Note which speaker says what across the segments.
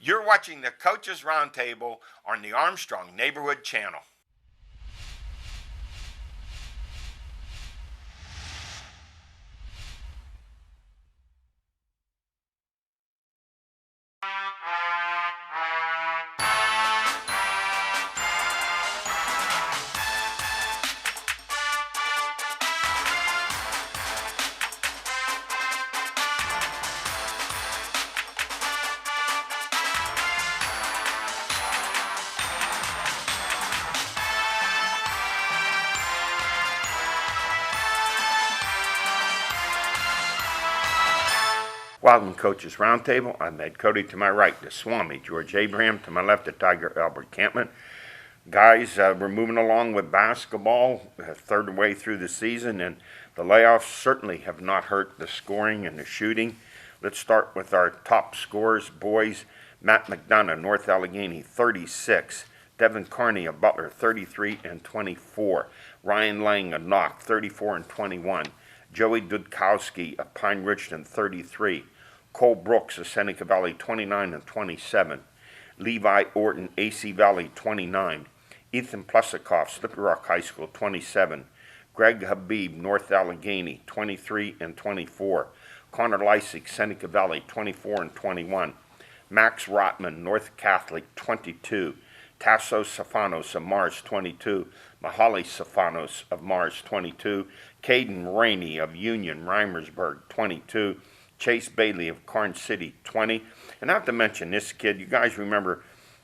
Speaker 1: You're watching the Coaches Roundtable on the Armstrong Neighborhood Channel. Welcome, Coaches Roundtable. I'm Ed Codi. To my right, the Swami, George Abraham. To my left, the Tiger, Albert Campman. Guys, we're moving along with basketball, third way through the season, and the layoffs certainly have not hurt the scoring and the shooting. Let's start with our top scorers. Boys, Matt McDonough, North Allegheny, 36. Devin Carney of Butler, 33 and 24. Ryan Lang of Knock, 34 and 21. Joey Dudkowski of Pine Ridgeton, 33. Cole Brooks of Seneca Valley, 29 and 27. Levi Orton, AC Valley, 29. Ethan Plesikoff, Slippery Rock High School, 27. Greg Habib, North Allegheny, 23 and 24. Connor Lysick, Seneca Valley, 24 and 21. Max Rotman, North Catholic, 22. Tasso Safanos of Mars, 22. Mahali Safanos of Mars, 22. Caden Rainey of Union, Reimersburg, 22. Chase Bailey of Karn City, 20. And I have to mention this kid. You guys remember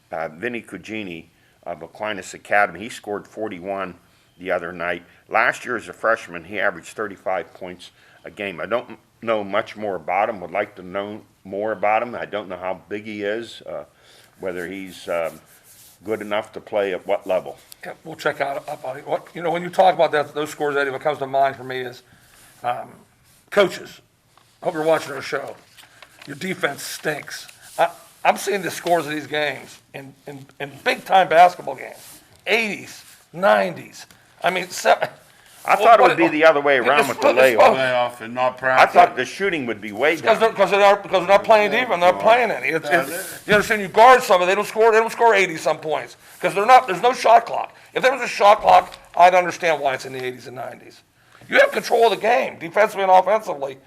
Speaker 1: Vinny Cugini of Aquinas Academy. He scored 41 the other night. Last year as a freshman, he averaged 35 points a game. I don't know much more about him. Would like to know more about him. I don't know how big he is, whether he's good enough to play at what level.
Speaker 2: Yeah, we'll check out what when you talk about that, those scores, Eddie, what comes to mind for me is coaches. I hope you're watching our show. Your defense stinks. I'm seeing the scores of these games in big-time basketball games, 80s, 90s. I mean,
Speaker 1: I thought it would be the other way around with the layoff.
Speaker 3: And not practice.
Speaker 1: I thought the shooting would be way down.
Speaker 2: Because they're not playing defense. They're not playing any. You understand? You guard some of it. They don't score 80 some points because there's no shot clock. If there was a shot clock, I'd understand why it's in the 80s and 90s. You have control of the game, defensively and offensively.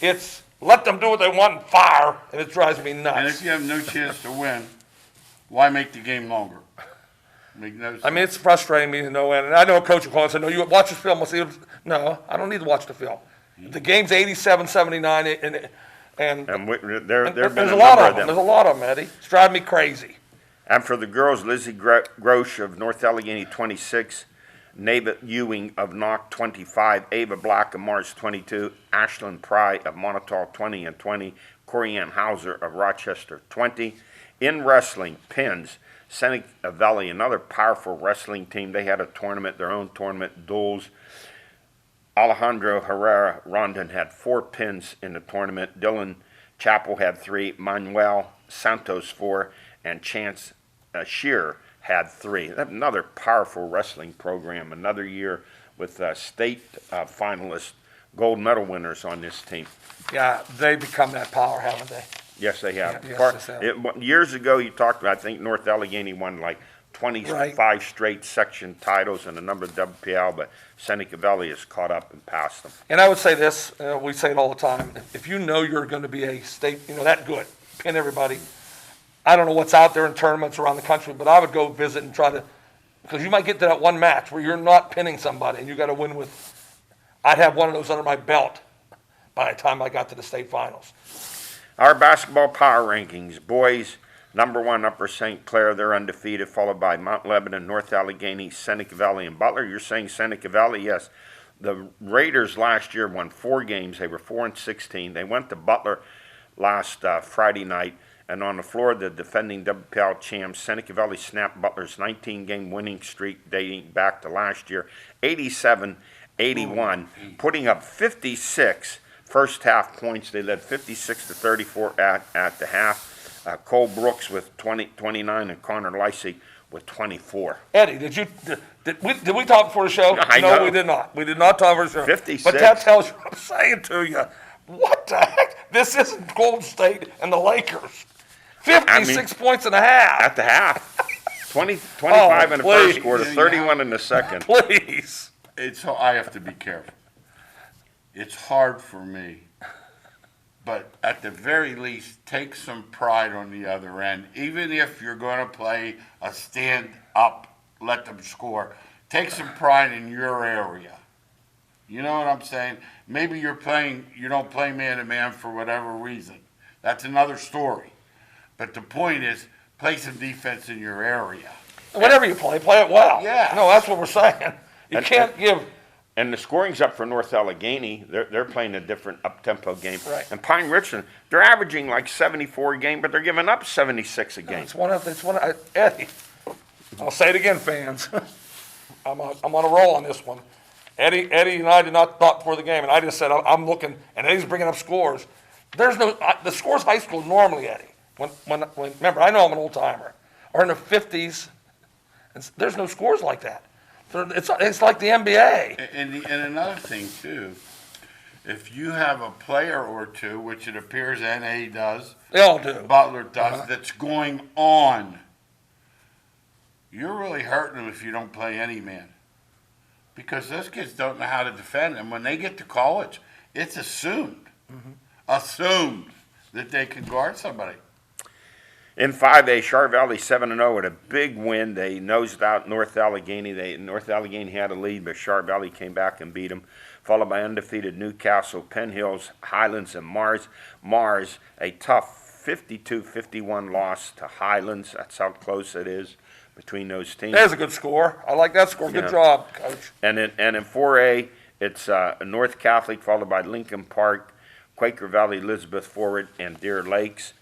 Speaker 2: It's let them do what they want and fire, and it drives me nuts.
Speaker 3: And if you have no chance to win, why make the game longer? Make no sense.
Speaker 2: I mean, it's frustrating me to no end. And I know a coach will call and say, no, you watch the film. I'll see. No, I don't need to watch the film. The game's 87-79, and there's a lot of them. There's a lot of them, Eddie. It's driving me crazy.
Speaker 1: And for the girls, Lizzie Grosh of North Allegheny, 26. Neva Ewing of Knock, 25. Ava Black of Mars, 22. Ashlyn Pry of Montauk, 20 and 20. Corianne Hauser of Rochester, 20. In wrestling, Pins, Seneca Valley, another powerful wrestling team. They had a tournament, their own tournament, duels. Alejandro Herrera Rondon had 4 pins in the tournament. Dylan Chappell had 3. Manuel Santos 4. And Chance Shearer had 3. Another powerful wrestling program. Another year with state finalists, gold medal winners on this team.
Speaker 2: Yeah, they've become that power, haven't they?
Speaker 1: Yes, they have.
Speaker 2: Yes,
Speaker 1: Years ago, you talked about, I think North Allegheny won like 25 straight section titles and a number of WPL, but Seneca Valley has caught up and passed them.
Speaker 2: And I would say this, we say it all the time, if you know you're going to be a state, that good, pin everybody. I don't know what's out there in tournaments around the country, but I would go visit and try to, because you might get to that one match where you're not pinning somebody and you got to win with, I'd have one of those under my belt by the time I got to the state finals.
Speaker 1: Our basketball power rankings, boys, number 1, Upper St. Clair, they're undefeated, followed by Mount Lebanon, North Allegheny, Seneca Valley, and Butler. You're saying Seneca Valley? Yes. The Raiders last year won 4 games. They were 4 and 16. They went to Butler last Friday night. And on the floor, the defending WPL champs, Seneca Valley snapped Butler's 19-game winning streak dating back to last year, 87-81, putting up 56 first-half points. They led 56-34 at the half. Cole Brooks with 29 and Connor Lysick with 24.
Speaker 2: Eddie, did we talk before the show? No, we did not. We did not talk before the show.
Speaker 1: 56.
Speaker 2: But that tells you what I'm saying to you. What the heck? This isn't Golden State and the Lakers. 56 points and a half.
Speaker 1: At the half. 25 in the
Speaker 2: please.
Speaker 1: first quarter, 31 in the second.
Speaker 2: Please.
Speaker 3: I have to be careful. It's hard for me, but at the very least, take some pride on the other end. Even if you're going to play a stand up, let them score. Take some pride in your area. You know what I'm saying? Maybe you don't play man to man for whatever reason. That's another story. But the point is, play some defense in your area.
Speaker 2: Whatever you play it well.
Speaker 3: Yeah.
Speaker 2: No, that's what we're saying. You can't give.
Speaker 1: And the scoring's up for North Allegheny. They're playing a different up-tempo game.
Speaker 2: Right.
Speaker 1: And Pine Richland, they're averaging like 74 a game, but they're giving up 76 a game.
Speaker 2: It's one of Eddie. I'll say it again, fans. I'm on a roll on this one. Eddie and I did not talk before the game, and I just said I'm looking, and Eddie's bringing up scores. There's no the scores high school normally, Eddie. When remember, I know I'm an old timer. Are in the 50s. And there's no scores like that. It's like the NBA.
Speaker 3: And another thing, too, if you have a player or two, which it appears NA does,
Speaker 2: They all do.
Speaker 3: Butler does, that's going on, you're really hurting them if you don't play any man. Because those kids don't know how to defend. And when they get to college, it's assumed that they can guard somebody.
Speaker 1: In 5A, Char Valley 7-0 with a big win. They nosed out North Allegheny. North Allegheny had a lead, but Char Valley came back and beat them. Followed by undefeated Newcastle, Penn Hills, Highlands, and Mars. Mars, a tough 52-51 loss to Highlands. That's how close it is between those teams.
Speaker 2: There's a good score. I like that score. Good job, Coach.
Speaker 1: And in 4A, it's North Catholic, followed by Lincoln Park, Quaker Valley, Elizabeth Forward, and Deer Lakes.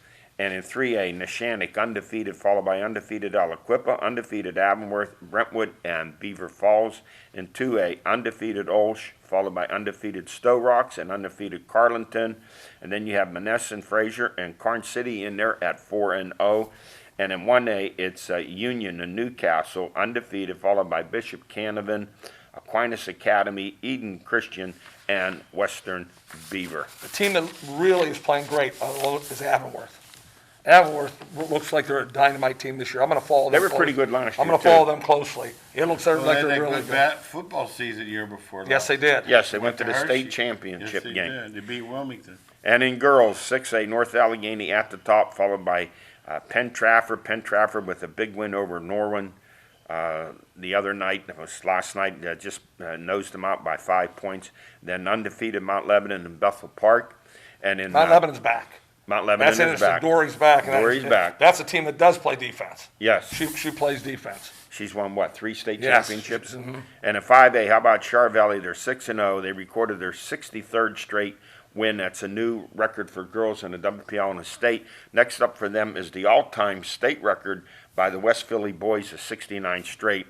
Speaker 1: And in 3A, Neshannock, undefeated, followed by undefeated Aliquippa, undefeated Avonworth, Brentwood, and Beaver Falls. In 2A, undefeated Olsh, followed by undefeated Stowe Rocks and undefeated Carlinton. And then you have Monessen, Fraser, and Karn City in there at 4-0. And in 1A, it's Union and Newcastle, undefeated, followed by Bishop Canavan, Aquinas Academy, Eden Christian, and Western Beaver.
Speaker 2: The team that really is playing great is Avonworth. Avonworth looks like they're a dynamite team this year. I'm going to follow them.
Speaker 1: They were pretty good last year,
Speaker 2: I'm going to follow them closely. It looks like
Speaker 3: Well,
Speaker 2: they're
Speaker 3: they
Speaker 2: really
Speaker 3: had a
Speaker 2: good.
Speaker 3: bad football season year before.
Speaker 2: Yes, they did.
Speaker 1: Yes, they went to the
Speaker 3: Hershey.
Speaker 1: state championship
Speaker 3: Yes, they
Speaker 1: game.
Speaker 3: did. They beat Wilmington.
Speaker 1: And in girls, 6A, North Allegheny at the top, followed by Penn Trafford. Penn Trafford with a big win over Norwin the other night. It was last night, just nosed them out by 5 points. Then undefeated Mount Lebanon and Bethel Park. And in
Speaker 2: Mount Lebanon's back.
Speaker 1: Mount Lebanon
Speaker 2: That's
Speaker 1: is back.
Speaker 2: interesting. Dory's back. and
Speaker 1: Dory's back.
Speaker 2: That's a team that does play defense.
Speaker 1: Yes.
Speaker 2: She plays defense.
Speaker 1: She's won, 3 state
Speaker 2: Yes.
Speaker 1: championships? And in 5A, how about Char Valley? They're 6-0. They recorded their 63rd straight win. That's a new record for girls in the WPL in the state. Next up for them is the all-time state record by the West Philly boys of 69 straight.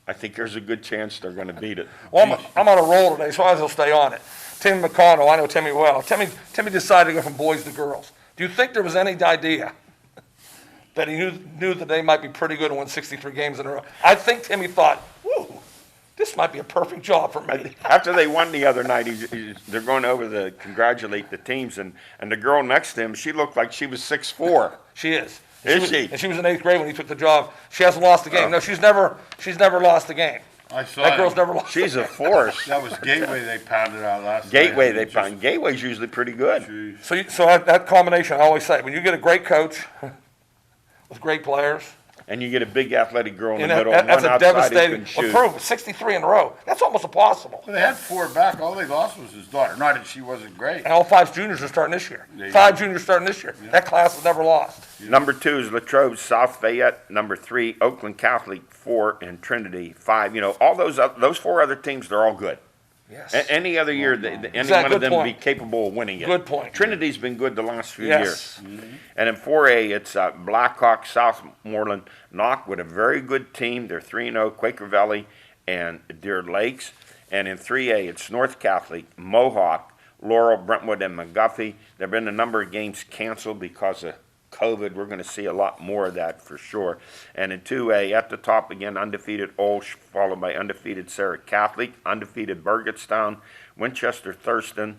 Speaker 1: I think there's a good chance they're going to beat it.
Speaker 2: Well, I'm on a roll today, so I might as well stay on it. Timmy Mcconnell, I know Timmy well. Timmy decided to go from boys to girls. Do you think there was any idea that he knew that they might be pretty good and win 63 games in a row? I think Timmy thought, woo, this might be a perfect job for me.
Speaker 1: After they won the other night, they're going over to congratulate the teams, and the girl next to him, she looked like she was 6'4".
Speaker 2: She is.
Speaker 1: Is she?
Speaker 2: And she was in 8th grade when he took the job. She hasn't lost a game. No, she's never lost a game.
Speaker 3: I saw
Speaker 2: That girl's never lost.
Speaker 1: She's a force.
Speaker 3: That was Gateway they pounded out last
Speaker 1: Gateway,
Speaker 3: night.
Speaker 1: they find Gateway's usually pretty good.
Speaker 3: Jeez.
Speaker 2: So that combination, I always say, when you get a great coach with great players,
Speaker 1: And you get a big athletic girl in
Speaker 2: and
Speaker 1: the middle,
Speaker 2: that's
Speaker 1: one
Speaker 2: a
Speaker 1: outside who
Speaker 2: devastating
Speaker 1: can shoot.
Speaker 2: proof. 63 in a row. That's almost impossible.
Speaker 3: Well, they had 4 back. All they lost was his daughter. Not that she wasn't great.
Speaker 2: And all 5 juniors are starting this year.
Speaker 3: Yeah,
Speaker 2: 5 juniors starting this year. That class has never lost.
Speaker 1: Number 2 is Latrobe, South Fayette. Number 3, Oakland Catholic. 4, and Trinity. 5. You know, all those 4 other teams, they're all good.
Speaker 2: Yes.
Speaker 1: Any other year, any
Speaker 2: Exactly,
Speaker 1: one of
Speaker 2: good
Speaker 1: them
Speaker 2: point.
Speaker 1: be capable of winning it.
Speaker 2: Good point.
Speaker 1: Trinity's been good the last few
Speaker 2: Yes.
Speaker 1: years. And in 4A, it's Blackhawk, Southmoreland, Knock with a very good team. They're 3-0, Quaker Valley and Deer Lakes. And in 3A, it's North Catholic, Mohawk, Laurel, Brentwood, and McGuffey. There have been a number of games canceled because of COVID. We're going to see a lot more of that for sure. And in 2A, at the top again, undefeated Olsh, followed by undefeated Sarah Catholic, undefeated Burgettstown, Winchester Thurston,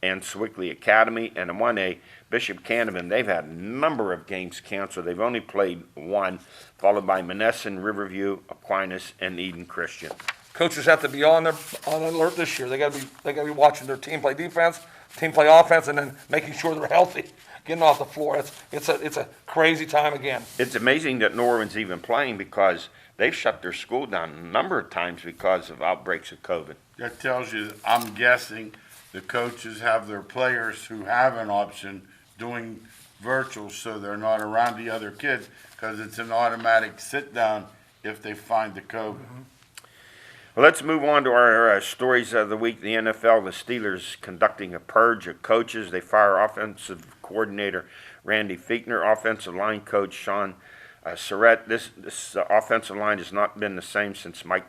Speaker 1: and Sewickley Academy, and in 1A, Bishop Canevin. They've had a number of games canceled. They've only played one, followed by Monessen, Riverview, Aquinas, and Eden Christian.
Speaker 2: Coaches have to be on alert this year. They gotta be watching their team play defense, team play offense, and then making sure they're healthy, getting off the floor. It's a crazy time again.
Speaker 1: It's amazing that Norwin's even playing because they've shut their school down a number of times because of outbreaks of COVID.
Speaker 3: That tells you, I'm guessing, the coaches have their players who have an option doing virtual so they're not around the other kids because it's an automatic sit down if they find the COVID.
Speaker 1: Well, let's move on to our stories of the week. The NFL, the Steelers conducting a purge of coaches. They fire offensive coordinator Randy Fichtner, offensive line coach Sean Surratt. This offensive line has not been the same since Mike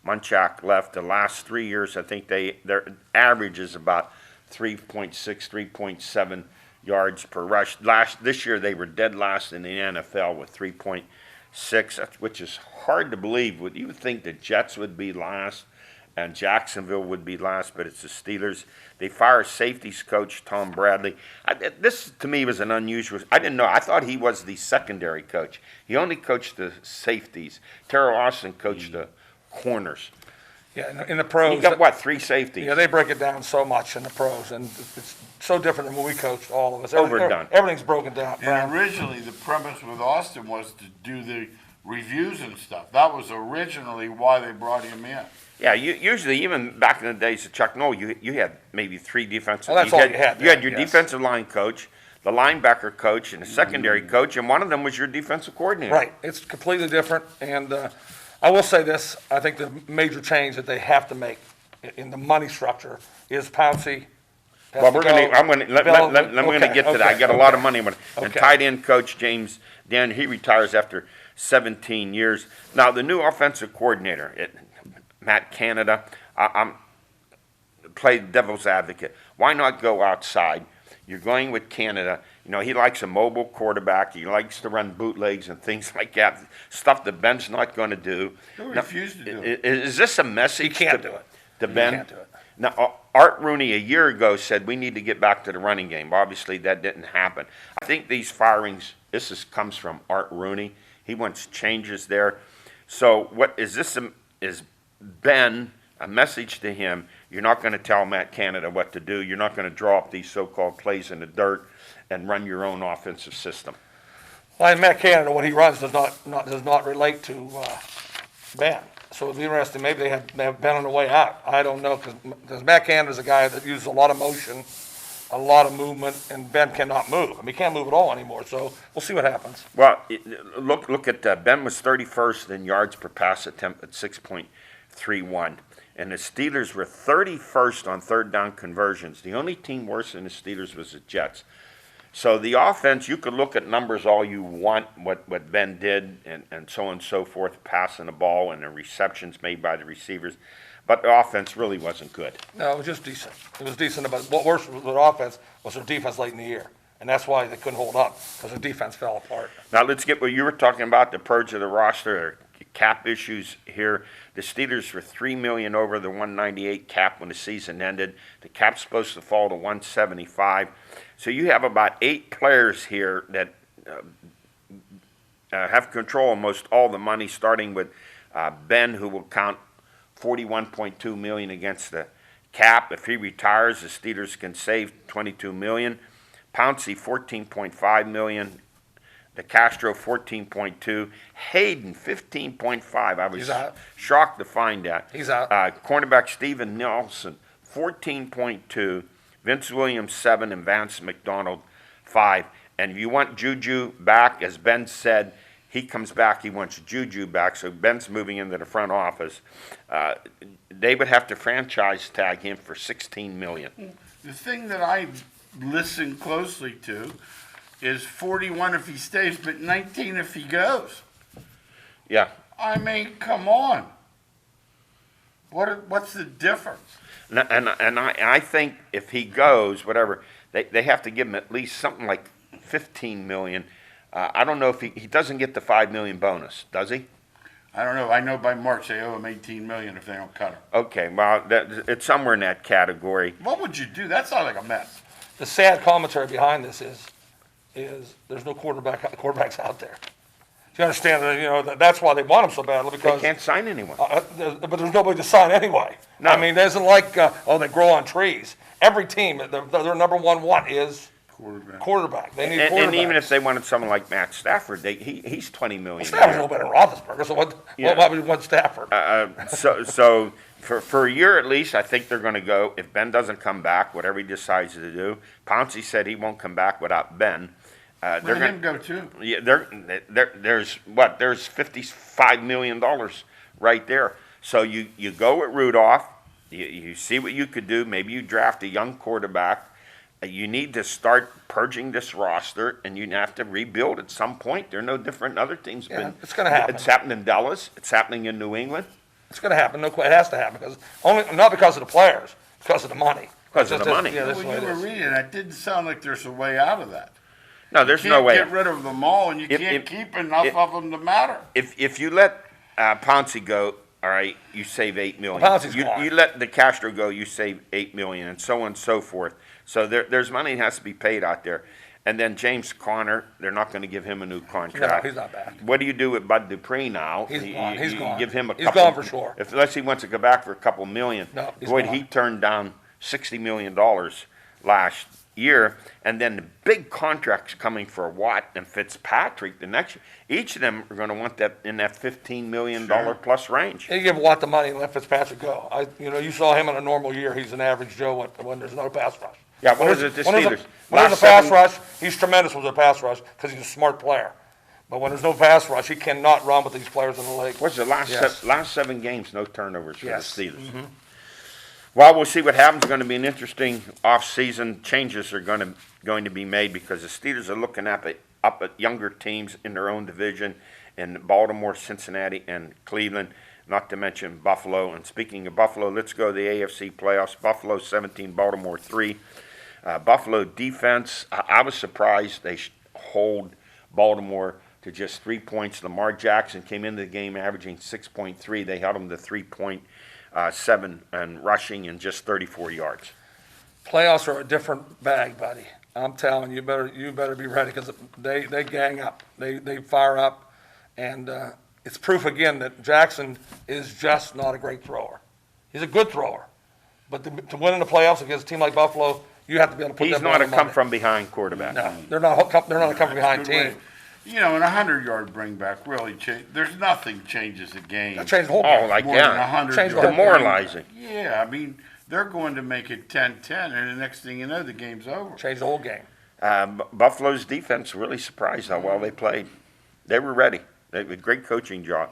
Speaker 1: Munchak left. The last 3 years, I think their average is about 3.6, 3.7 yards per rush. This year, they were dead last in the NFL with 3.6, which is hard to believe. You would think the Jets would be last and Jacksonville would be last, but it's the Steelers. They fire safeties coach Tom Bradley. This, to me, was an unusual. I didn't know. I thought he was the secondary coach. He only coached the safeties. Terrell Austin coached the corners.
Speaker 2: Yeah, in the pros.
Speaker 1: He got, what, 3 safeties?
Speaker 2: Yeah, they break it down so much in the pros, and it's so different than when we coached, all of us.
Speaker 1: Overdone.
Speaker 2: Everything's broken down.
Speaker 3: And originally, the premise with Austin was to do the reviews and stuff. That was originally why they brought him in.
Speaker 1: Yeah, usually, even back in the days of Chuck Noll, you had maybe 3 defensive.
Speaker 2: Well, that's all you had.
Speaker 1: You had your
Speaker 2: Yes.
Speaker 1: defensive line coach, the linebacker coach, and the secondary coach, and one of them was your defensive coordinator.
Speaker 2: Right, it's completely different, and I will say this, I think the major change that they have to make in the money structure is Pouncey.
Speaker 1: Well, we're going to. I'm going to let me get to that. I got a lot of money on it. And
Speaker 2: Okay.
Speaker 1: tight end coach James Dan, he retires after 17 years. Now the new offensive coordinator, Matt Canada. I'm play devil's advocate. Why not go outside? You're going with Canada. You know, he likes a mobile quarterback. He likes to run bootlegs and things like that. Stuff that Ben's not going to do.
Speaker 3: He'll refuse to do it.
Speaker 1: Is this a message?
Speaker 2: He can't do it.
Speaker 1: To
Speaker 2: He
Speaker 1: Ben?
Speaker 2: can't do it.
Speaker 1: Now, Art Rooney a year ago said we need to get back to the running game. Obviously, that didn't happen. I think these firings, comes from Art Rooney. He wants changes there. So, what is this? Is Ben a message to him? You're not going to tell Matt Canada what to do. You're not going to draw up these so-called plays in the dirt and run your own offensive system.
Speaker 2: Well, and Matt Canada, what he runs does not relate to Ben. So it'd be interesting. Maybe they have Ben on the way out. I don't know, because Matt Canada's a guy that uses a lot of motion, a lot of movement, and Ben cannot move. I mean, he can't move at all anymore. So we'll see what happens.
Speaker 1: Well, look at Ben was 31st in yards per pass attempt at 6.31. And the Steelers were 31st on third down conversions. The only team worse than the Steelers was the Jets. So the offense, you could look at numbers all you want, what Ben did and so on and so forth, passing the ball and the receptions made by the receivers. But the offense really wasn't good.
Speaker 2: No, it was just decent. It was decent. But what worse with their offense was their defense late in the year. And that's why they couldn't hold up, because the defense fell apart.
Speaker 1: Now let's get what you were talking about, the purge of the roster, cap issues here. The Steelers were $3 million over the 198 cap when the season ended. The cap's supposed to fall to 175. So you have about 8 players here that have control of most all the money, starting with Ben, who will count $41.2 million against the cap. If he retires, the Steelers can save $22 million. Pouncey, $14.5 million. De Castro, 14.2. Hayden, 15.5. I was shocked to find that.
Speaker 2: He's out.
Speaker 1: Cornerback Steven Nelson, 14.2. Vince Williams, 7. And Vance McDonald, 5. And if you want Juju back, as Ben said, he comes back, he wants Juju back, so Ben's moving into the front office. They would have to franchise tag him for $16 million.
Speaker 3: The thing that I listen closely to is 41 if he stays, but 19 if he goes.
Speaker 1: Yeah.
Speaker 3: I mean, come on. What's the difference?
Speaker 1: And I think if he goes, whatever, they have to give him at least something like $15 million. I don't know if he doesn't get the $5 million bonus, does he?
Speaker 3: I don't know. I know by March they owe him $18 million if they don't cut him.
Speaker 1: Okay, well, it's somewhere in that category.
Speaker 3: What would you do? That sounds like a mess.
Speaker 2: The sad commentary behind this is there's no quarterbacks out there. Do you understand that, that's why they want him so badly,
Speaker 1: They
Speaker 2: because,
Speaker 1: can't sign anyone.
Speaker 2: but there's nobody to sign anyway.
Speaker 1: No.
Speaker 2: I mean, it isn't like, they grow on trees. Every team, their number one want is quarterback. They need quarterbacks.
Speaker 1: And even if they wanted someone like Matt Stafford, he's $20 million.
Speaker 2: Stafford's no better than Roethlisberger, so why would you want Stafford?
Speaker 1: So for a year at least, I think they're going to go. If Ben doesn't come back, whatever he decides to do, Pouncey said he won't come back without Ben.
Speaker 3: Let him go too.
Speaker 1: Yeah, there's $55 million right there. So you go with Rudolph, you see what you could do. Maybe you draft a young quarterback. You need to start purging this roster, and you have to rebuild at some point. They're no different than other teams.
Speaker 2: Yeah, it's going to happen.
Speaker 1: It's happened in Dallas. It's happening in New England.
Speaker 2: It's going to happen. No, it has to happen, not because of the players, because of the money.
Speaker 1: Because of the money.
Speaker 2: Yeah, that's
Speaker 3: When
Speaker 2: the way
Speaker 3: you
Speaker 2: it
Speaker 3: were
Speaker 2: is.
Speaker 3: reading, it didn't sound like there's a way out of that.
Speaker 1: No, there's
Speaker 3: You
Speaker 1: no
Speaker 3: can't
Speaker 1: way.
Speaker 3: get rid of them all, and you can't keep enough of them to matter.
Speaker 1: If you let Pouncey go, all right, you save $8 million.
Speaker 2: Pouncey's gone.
Speaker 1: You let the Castro go, you save $8 million, and so on and so forth. So there's money that has to be paid out there. And then James Conner, they're not going to give him a new contract.
Speaker 2: No, he's not back.
Speaker 1: What do you do with Bud Dupree now?
Speaker 2: He's gone. He's
Speaker 1: You
Speaker 2: gone.
Speaker 1: give him a
Speaker 2: He's
Speaker 1: couple.
Speaker 2: gone for sure.
Speaker 1: Unless he wants to go back for a couple million.
Speaker 2: No, he's
Speaker 1: Boy,
Speaker 2: gone.
Speaker 1: he turned down $60 million last year, and then the big contracts coming for Watt and Fitzpatrick the next year. Each of them are going to want that in that $15 million plus range.
Speaker 2: You give Watt the money and let Fitzpatrick go. You saw him in a normal year. He's an average Joe when there's no pass rush.
Speaker 1: Yeah, what is it, the Steelers?
Speaker 2: When there's a pass rush, he's tremendous with a pass rush because he's a smart player. But when there's no pass rush, he cannot run with these players in the league.
Speaker 1: What's the last
Speaker 2: Yes.
Speaker 1: last 7 games, no turnovers for
Speaker 2: Yes.
Speaker 1: the Steelers. Well, we'll see what happens. It's going to be an interesting off-season. Changes are going to be made because the Steelers are looking up at younger teams in their own division in Baltimore, Cincinnati, and Cleveland, not to mention Buffalo. And speaking of Buffalo, let's go to the AFC playoffs. Buffalo 17, Baltimore 3. Buffalo defense, I was surprised they hold Baltimore to just 3 points. Lamar Jackson came into the game averaging 6.3. They held him to 3.7 and rushing and just 34 yards.
Speaker 2: Playoffs are a different bag, buddy. I'm telling you, you better be ready because they gang up, they fire up, and it's proof again that Jackson is just not a great thrower. He's a good thrower, but to win in the playoffs against a team like Buffalo, you have to be able to put
Speaker 1: He's
Speaker 2: them
Speaker 1: not a
Speaker 2: on the money.
Speaker 1: come-from-behind quarterback.
Speaker 2: No, they're not a come-from-behind
Speaker 3: Good way.
Speaker 2: team.
Speaker 3: You know, an 100-yard bringback really there's nothing changes a game.
Speaker 2: That changed the whole
Speaker 1: Oh,
Speaker 2: game.
Speaker 1: like
Speaker 3: more than
Speaker 1: that.
Speaker 3: 100
Speaker 2: Changed the
Speaker 3: yard
Speaker 2: whole
Speaker 1: Demoralizing.
Speaker 3: bringback. Yeah, I mean, they're going to make it 10-10, and the next thing you know, the game's over.
Speaker 2: Changed the whole game.
Speaker 1: Buffalo's defense really surprised how well they played. They were ready. They had a great coaching job.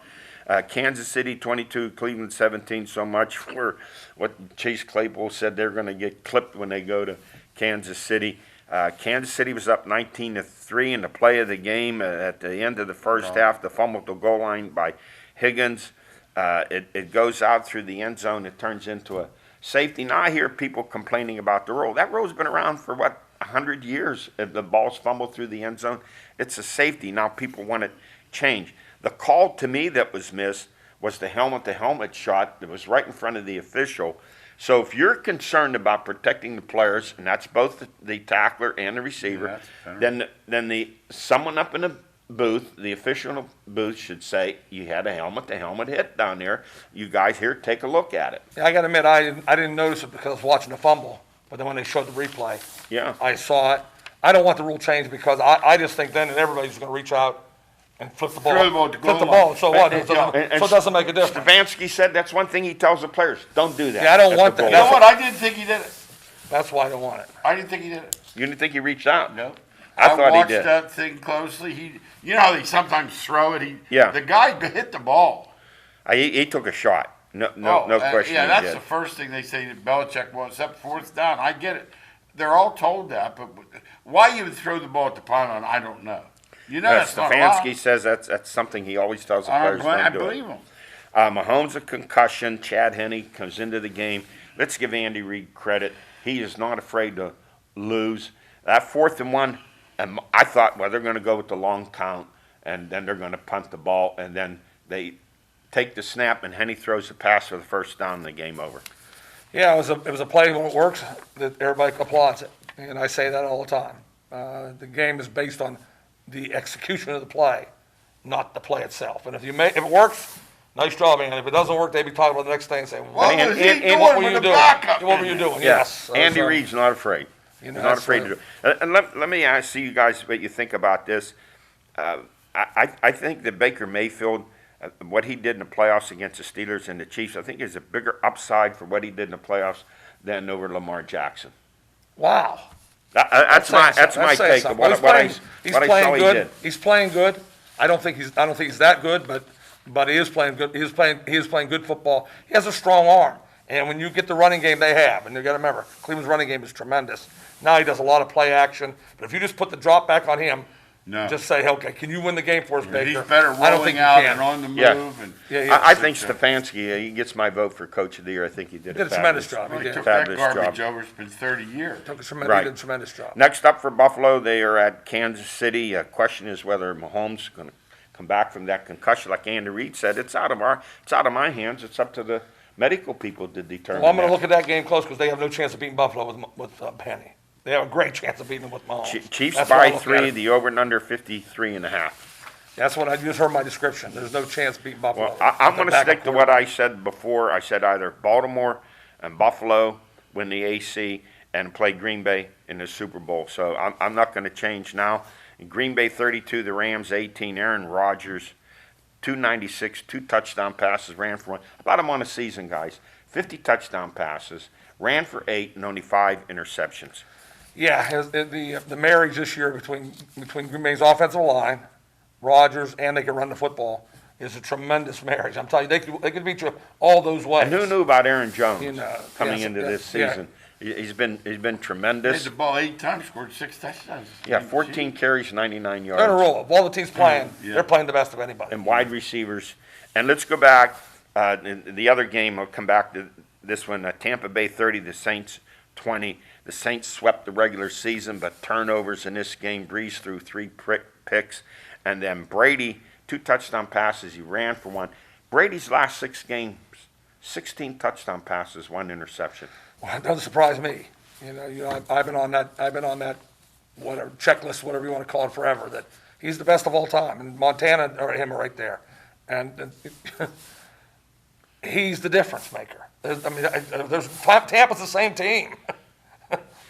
Speaker 1: Kansas City 22, Cleveland 17. So much for what Chase Claypool said they're going to get clipped when they go to Kansas City. Kansas City was up 19-3 in the play of the game at the end of the first half. The fumble at the goal line by Higgins. It goes out through the end zone. It turns into a safety. Now I hear people complaining about the rule. That rule's been around for 100 years. If the ball's fumbled through the end zone, it's a safety. Now people want it changed. The call to me that was missed was the helmet-to-helmet shot that was right in front of the official. So if you're concerned about protecting the players, and that's both the tackler and the receiver, then someone up in the booth, the official in the booth should say, you had a helmet-to-helmet hit down there. You guys here, take a look at it.
Speaker 2: Yeah, I got to admit, I didn't notice it because I was watching the fumble, but then when they showed the replay,
Speaker 1: Yeah.
Speaker 2: I saw it. I don't want the rule changed because I just think then everybody's going to reach out and flip the ball.
Speaker 3: Throw the ball at the
Speaker 2: Flip the
Speaker 3: goal
Speaker 2: ball,
Speaker 3: line.
Speaker 2: so what?
Speaker 1: And-
Speaker 2: So
Speaker 1: and
Speaker 2: it doesn't make a difference.
Speaker 1: Stefanski said that's one thing he tells the players, don't do that.
Speaker 2: Yeah, I don't
Speaker 1: at
Speaker 2: want
Speaker 1: the
Speaker 2: that.
Speaker 3: You
Speaker 1: goal
Speaker 3: know
Speaker 1: line.
Speaker 3: what? I didn't think he did it.
Speaker 2: That's why I don't want it.
Speaker 3: I didn't think he did it.
Speaker 1: You didn't think he reached out?
Speaker 3: No.
Speaker 1: I thought he
Speaker 3: watched
Speaker 1: did.
Speaker 3: that thing closely. You know how they sometimes throw it?
Speaker 1: Yeah.
Speaker 3: The guy hit the ball.
Speaker 1: He took a shot. No question
Speaker 3: Yeah,
Speaker 1: he
Speaker 3: that's
Speaker 1: did.
Speaker 3: the first thing they say that Belichick wants, except fourth down. I get it. They're all told that, but why you would throw the ball at the pylon, I don't know. You know that's not
Speaker 1: Stefanski
Speaker 3: allowed.
Speaker 1: says that's something he always tells the
Speaker 3: I'm
Speaker 1: players
Speaker 3: glad- I
Speaker 1: don't do
Speaker 3: believe
Speaker 1: it.
Speaker 3: him.
Speaker 1: Mahomes a concussion. Chad Henne comes into the game. Let's give Andy Reid credit. He is not afraid to lose. That 4th and 1, and I thought, well, they're going to go with the long count, and then they're going to punt the ball, and then they take the snap, and Henny throws the pass for the first down, and the game over.
Speaker 2: Yeah, it was a play when it works that everybody applauds it, and I say that all the time. The game is based on the execution of the play, not the play itself. And if it works, nice job, man. If it doesn't work, they'd be talking about the next thing and saying,
Speaker 3: What
Speaker 1: And-
Speaker 3: was he
Speaker 1: and-
Speaker 3: doing
Speaker 2: what were
Speaker 3: with
Speaker 2: you
Speaker 3: the
Speaker 2: doing?
Speaker 3: backup?
Speaker 2: What were you doing? Yes.
Speaker 1: Andy
Speaker 2: So,
Speaker 1: Reid's not afraid.
Speaker 2: you know,
Speaker 1: Not
Speaker 2: that's
Speaker 1: afraid to
Speaker 2: what-
Speaker 1: do it. And let me ask you guys what you think about this. I think that Baker Mayfield, what he did in the playoffs against the Steelers and the Chiefs, I think is a bigger upside for what he did in the playoffs than over Lamar Jackson.
Speaker 2: Wow.
Speaker 1: That's my take of what I saw he did.
Speaker 2: He's playing good. I don't think he's that good, but he is playing good. He is playing good football. He has a strong arm. And when you get the running game they have, and you got to remember, Cleveland's running game is tremendous. Now he does a lot of play action, but if you just put the drop back on him,
Speaker 3: No.
Speaker 2: just say, okay, can you win the game for us, Baker?
Speaker 3: He's better
Speaker 2: I don't think
Speaker 3: rolling
Speaker 2: you
Speaker 3: out
Speaker 2: can.
Speaker 3: and on the move.
Speaker 1: Yeah.
Speaker 3: And
Speaker 2: Yeah,
Speaker 1: I think Stefanski, he gets my vote for Coach of the Year. I think he did
Speaker 2: Did a tremendous job.
Speaker 3: Well,
Speaker 2: He
Speaker 3: he
Speaker 2: did.
Speaker 3: took that
Speaker 1: Fabulous
Speaker 3: garbage
Speaker 1: job.
Speaker 3: over. It's been 30 years.
Speaker 2: He
Speaker 1: Right.
Speaker 2: did a tremendous job.
Speaker 1: Next up for Buffalo, they are at Kansas City. Question is whether Mahomes is going to come back from that concussion. Like Andy Reid said, it's out of my hands. It's up to the medical people to determine.
Speaker 2: Well, I'm going to
Speaker 1: that.
Speaker 2: look at that game close because they have no chance of beating Buffalo with Penny. They have a great chance of beating them with Mahomes.
Speaker 1: Chiefs
Speaker 2: That's what I
Speaker 1: by
Speaker 2: look at
Speaker 1: 3,
Speaker 2: it.
Speaker 1: the over and under 53.5.
Speaker 2: That's what I just heard my description. There's no chance of beating Buffalo.
Speaker 1: Well, I'm going to
Speaker 2: Backup
Speaker 1: stick to what I said before. I said either Baltimore and Buffalo win the AC and play Green Bay in the Super Bowl. So I'm not going to change now. Green Bay 32, the Rams 18. Aaron Rodgers 296, 2 touchdown passes, ran for 1. About him on a season, guys. 50 touchdown passes, ran for 8, and only 5 interceptions.
Speaker 2: Yeah, the marriage this year between Green Bay's offensive line, Rodgers, and they can run the football is a tremendous marriage. I'm telling you, they could beat you all those ways.
Speaker 1: And who knew about Aaron Jones
Speaker 2: You know,
Speaker 1: coming
Speaker 2: yes,
Speaker 1: into
Speaker 2: yes,
Speaker 1: this
Speaker 2: yeah.
Speaker 1: season? He's been
Speaker 3: Made
Speaker 1: tremendous.
Speaker 3: the ball 8 times, scored 6 touchdowns.
Speaker 1: Yeah, 14 carries, 99 yards.
Speaker 2: They're in a roll. Of all the teams playing,
Speaker 3: Yeah.
Speaker 2: they're playing the best of anybody.
Speaker 1: And wide receivers. And let's go back. The other game, I'll come back to this one. Tampa Bay 30, the Saints 20. The Saints swept the regular season, but turnovers in this game. Breeze threw 3 picks. And then Brady, 2 touchdown passes. He ran for 1. Brady's last 6 games, 16 touchdown passes, 1 interception.
Speaker 2: Well, it doesn't surprise me. I've been on that whatever checklist, whatever you want to call it, forever. That he's the best of all time, and Montana or him are right there, and he's the difference maker. Tampa's the same team.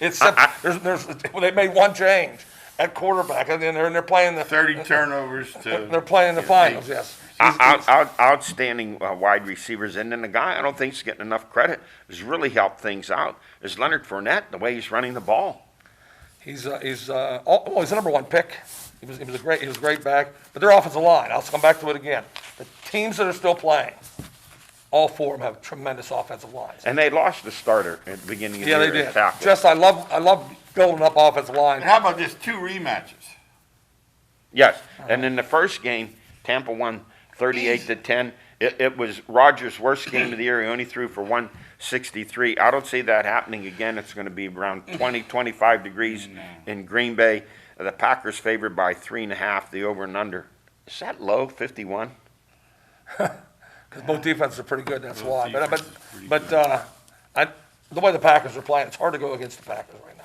Speaker 2: They made one change at quarterback, and then they're playing the
Speaker 3: 30 turnovers to.
Speaker 2: they're playing the finals. Yes.
Speaker 1: Outstanding wide receivers. And then the guy I don't think is getting enough credit has really helped things out is Leonard Fournette, the way he's running the ball.
Speaker 2: He's the number 1 pick. He was a great back. But their offensive line, I'll come back to it again. The teams that are still playing, all 4 of them have tremendous offensive lines.
Speaker 1: And they lost the starter at the beginning of
Speaker 2: Yeah,
Speaker 1: the
Speaker 2: they
Speaker 1: year.
Speaker 2: did.
Speaker 1: at tackle.
Speaker 2: Just I love building up offensive line.
Speaker 3: And how about this? 2 rematches.
Speaker 1: Yes. And in the first game, Tampa won 38-10. It was Rodgers' worst game of the year. He only threw for 163. I don't see that happening again. It's going to be around 20, 25 degrees in Green Bay. The Packers favored by 3.5. The over and under. Is that low? 51?
Speaker 2: Because both defenses are pretty good. That's why.
Speaker 3: defenses are pretty
Speaker 2: The way the Packers are playing, it's hard to go against the Packers right now.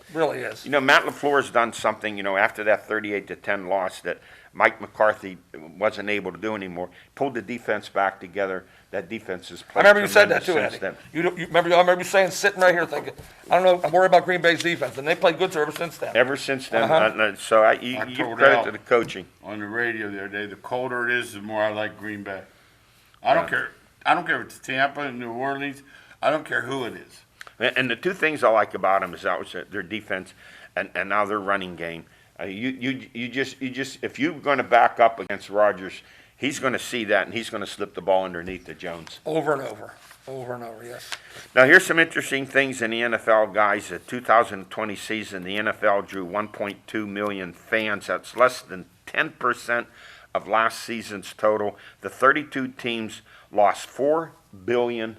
Speaker 2: It really is.
Speaker 1: Matt LaFleur's done something, after that 38-10 loss that Mike McCarthy wasn't able to do anymore. Pulled the defense back together. That defense has
Speaker 2: I
Speaker 1: played
Speaker 2: remember you said that
Speaker 1: tremendous
Speaker 2: too,
Speaker 1: since
Speaker 2: Eddie.
Speaker 1: then.
Speaker 2: I remember you saying, sitting right here thinking, I don't know, I'm worried about Green Bay's defense, and they played good ever since then.
Speaker 1: Ever since then,
Speaker 2: Uh-huh.
Speaker 1: so you give
Speaker 3: told
Speaker 1: credit
Speaker 3: Al
Speaker 1: to the coaching.
Speaker 3: On the radio the other day, the colder it is, the more I like Green Bay. I don't care. I don't care if it's Tampa, New Orleans. I don't care who it is.
Speaker 1: And the 2 things I like about them is their defense and now their running game. You just if you're going to back up against Rodgers, he's going to see that and he's going to slip the ball underneath to Jones.
Speaker 2: Over and over, yes.
Speaker 1: Now here's some interesting things in the NFL, guys. The 2020 season, the NFL drew 1.2 million fans. That's less than 10% of last season's total. The 32 teams lost $4 billion.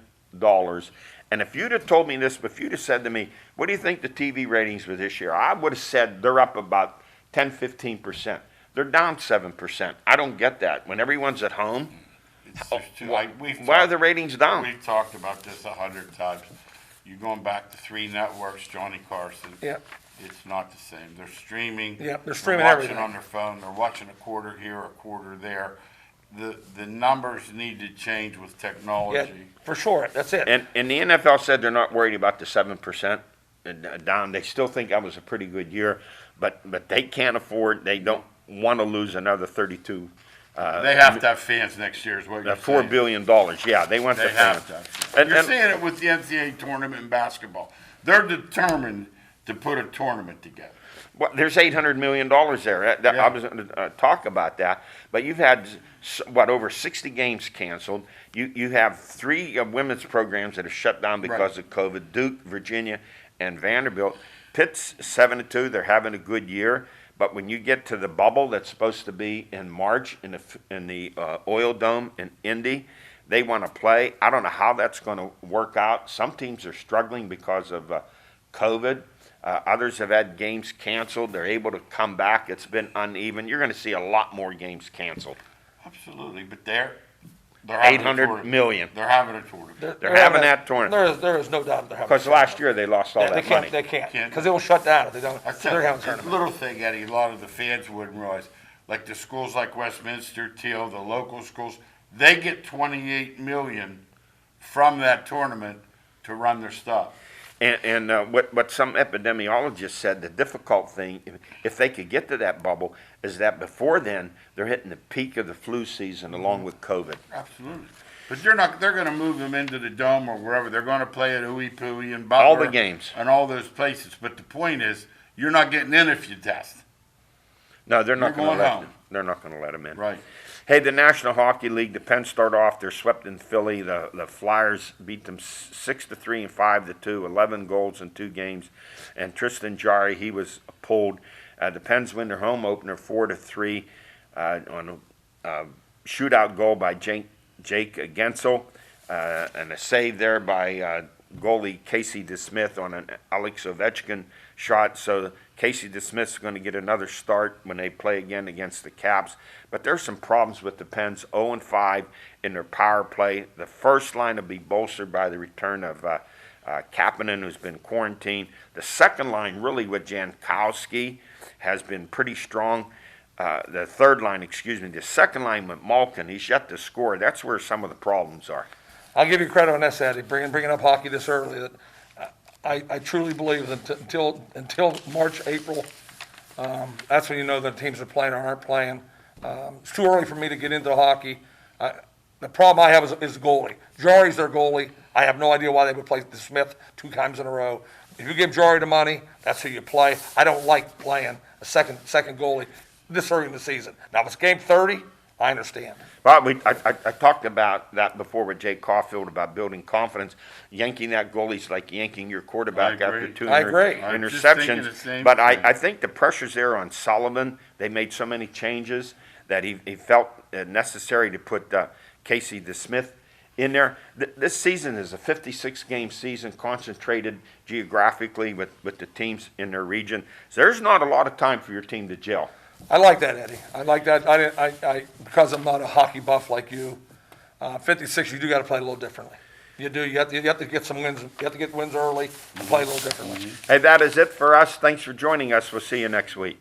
Speaker 1: And if you'd have told me this, if you'd have said to me, what do you think the TV ratings were this year? I would have said they're up about 10, 15%. They're down 7%. I don't get that. When everyone's at home,
Speaker 3: It's just too, like,
Speaker 1: Why are the ratings down?
Speaker 3: We've talked about this 100 times. You're going back to 3 networks, Johnny Carson.
Speaker 2: Yeah.
Speaker 3: It's not the same. They're streaming.
Speaker 2: Yeah, they're streaming
Speaker 3: watching
Speaker 2: everything.
Speaker 3: on their phone. They're watching a quarter here, a quarter there. The numbers need to change with
Speaker 2: Yeah,
Speaker 3: technology.
Speaker 2: for sure. That's it.
Speaker 1: And the NFL said they're not worried about the 7% down. They still think that was a pretty good year, but they can't afford. They don't want to lose another 32.
Speaker 3: They have to have fans next year, is what you're
Speaker 1: $4
Speaker 3: saying.
Speaker 1: billion. Yeah, they want
Speaker 3: They
Speaker 1: the
Speaker 3: have
Speaker 1: fans.
Speaker 3: to. Have
Speaker 1: And-
Speaker 3: You're
Speaker 1: and-
Speaker 3: seeing it with the NCAA tournament in basketball. They're determined to put a tournament together.
Speaker 1: Well, there's $800 million there.
Speaker 3: Yeah.
Speaker 1: I was going to talk about that, but you've had over 60 games canceled. You have 3 women's programs that are shut down because of COVID: Duke, Virginia, and Vanderbilt. Pitt's 7-2. They're having a good year, but when you get to the bubble that's supposed to be in March in the Oil Dome in Indy, they want to play. I don't know how that's going to work out. Some teams are struggling because of COVID. Others have had games canceled. They're able to come back. It's been uneven. You're going to see a lot more games canceled.
Speaker 3: Absolutely, but they're having a
Speaker 1: 800
Speaker 3: tournament.
Speaker 1: million.
Speaker 3: They're having a tournament.
Speaker 1: They're having that tournament.
Speaker 2: There is no doubt they're having.
Speaker 1: Because last year they lost all
Speaker 2: they
Speaker 1: that
Speaker 2: can't.
Speaker 1: money.
Speaker 2: They can't
Speaker 3: Can't.
Speaker 2: because they will shut down if they don't.
Speaker 3: I
Speaker 2: So they're having a
Speaker 3: said,
Speaker 2: tournament.
Speaker 3: little thing, Eddie, a lot of the fans wouldn't realize, like the schools like Westminster, Teal, the local schools, they get 28 million from that tournament to run their stuff.
Speaker 1: And what some epidemiologists said, the difficult thing, if they could get to that bubble, is that before then, they're hitting the peak of the flu season along with COVID.
Speaker 3: Absolutely. But they're going to move them into the Dome or wherever. They're going to play at Ooey Pooey and Butler.
Speaker 1: All the games.
Speaker 3: And all those places. But the point is, you're not getting in if you test.
Speaker 1: No, they're not
Speaker 3: You're
Speaker 1: going to
Speaker 3: going
Speaker 1: let
Speaker 3: home.
Speaker 1: them. They're not going to let them in.
Speaker 3: Right.
Speaker 1: Hey, the National Hockey League, the Pens start off. They're swept in Philly. The Flyers beat them 6-3 and 5-2, 11 goals in 2 games. And Tristan Jarry, he was pulled. The Pens win their home opener 4-3 on a shootout goal by Jake Gensel, and a save there by goalie Casey DeSmith on an Alex Ovechkin shot. So Casey DeSmith's going to get another start when they play again against the Caps. But there's some problems with the Pens, 0-5 in their power play. The first line will be bolstered by the return of Campman, who's been quarantined. The second line, really with Jankowski, has been pretty strong. The third line, the second line with Malkin, he's yet to score. That's where some of the problems are.
Speaker 2: I'll give you credit on this, Eddie, bringing up hockey this early. That I truly believe that until March, April, that's when you know the teams are playing or aren't playing. It's too early for me to get into hockey. The problem I have is the goalie. Jarry's their goalie. I have no idea why they would play Smith 2 times in a row. If you give Jarry the money, that's who you play. I don't like playing a second goalie this early in the season. Now, if it's game 30, I understand.
Speaker 1: Well, I talked about that before with Jay Caulfield about building confidence. Yanking that goalie's like yanking your quarterback
Speaker 3: I
Speaker 1: after
Speaker 3: agree.
Speaker 1: 2
Speaker 2: I agree.
Speaker 3: I'm just thinking the
Speaker 1: interceptions.
Speaker 3: same
Speaker 1: But
Speaker 3: thing.
Speaker 1: I think the pressure's there on Sullivan. They made so many changes that he felt necessary to put Casey DeSmith in there. This season is a 56-game season, concentrated geographically with the teams in their region. So there's not a lot of time for your team to gel.
Speaker 2: I like that, Eddie. I like that. I because I'm not a hockey buff like you. 56, you do got to play a little differently. You do. You have to get some wins. You have to get wins early and play a little differently.
Speaker 1: Hey, that is it for us. Thanks for joining us. We'll see you next week.